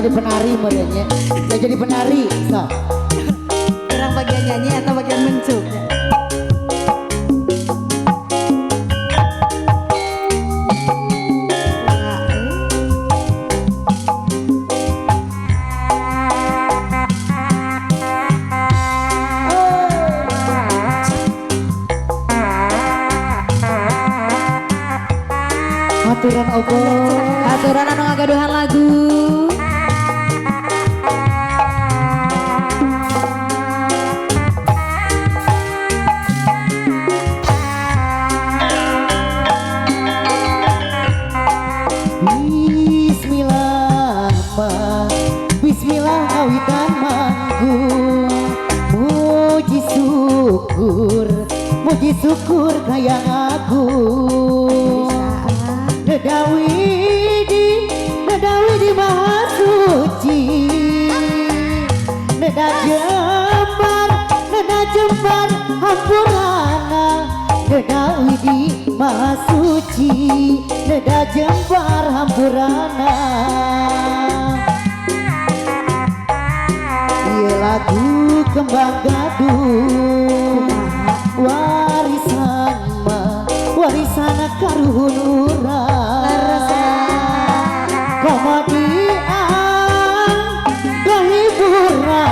jadi penari merenya. Saya jadi penari. So. Kurang bagian nyanyi atau bagian mencuk? Aturan opo, aturan anu ngagaduhan lagu. Bismillah, Bismillah awitan manggung. Muji syukur kayang aku. Nedawi di maha suci, neda jembar hampurana. Nedawi di maha suci, neda jembar hampurana. Ieu lagu kembang gaduh, warisan karuhun urang. Komodian kehiburan,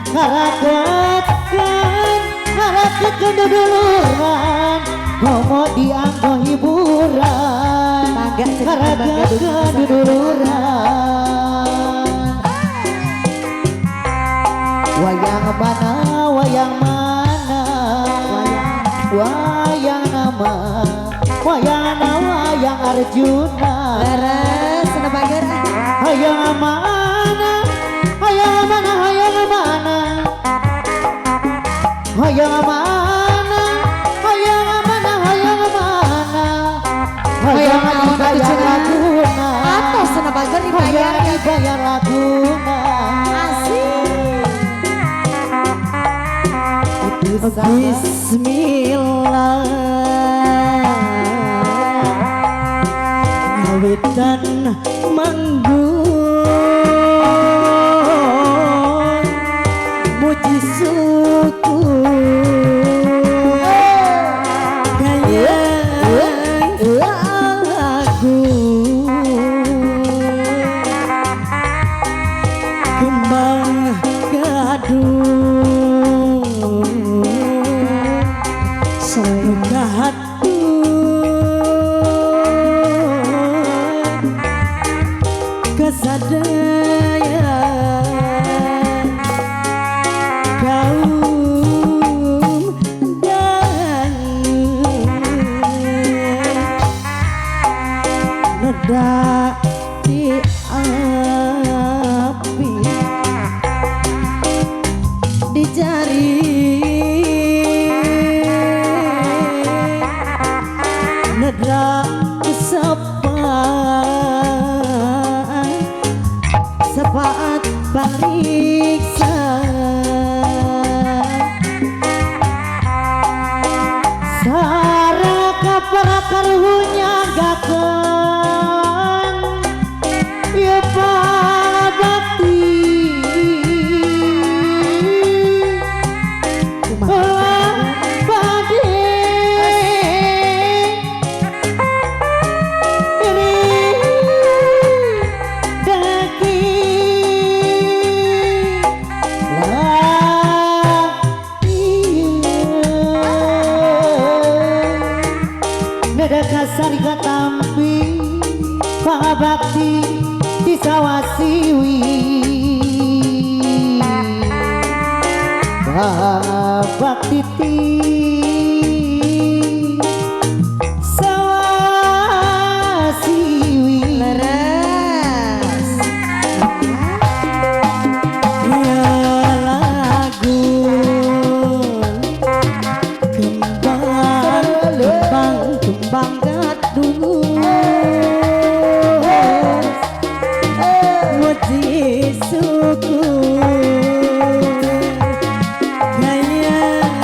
ngaraketkeun duduluran. Komodian kehiburan, ngaraketkeun duduluran. Wayang mana, wayang mana, wayang nama, wayang Arjuna. Leres senapager. Hayang mana, hayang mana, hayang mana, hayang mana, hayang mana, hayang mana, hayang dibayar laguna. Atos senapager dibayar Hayang dibayar laguna. Bismillah ngawitan manggung. Muji syukur kayang lagu. Kembang gaduh semoga hati kesadaya kaum dan neda di api dicari. Nedra sepaat bariksa. Saraka para karuhnya gakeun ieu bakti. Kasariga tampi pangabakti disawasiwi. Pangabakti ti sawasiwi. Leres. Ya lagu kembang gaduh. Muji syukur kayang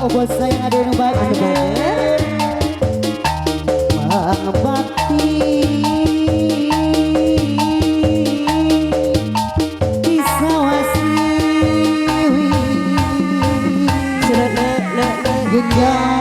oh buat sayang ada yang bager Bang Bakti Kisawasi Genggam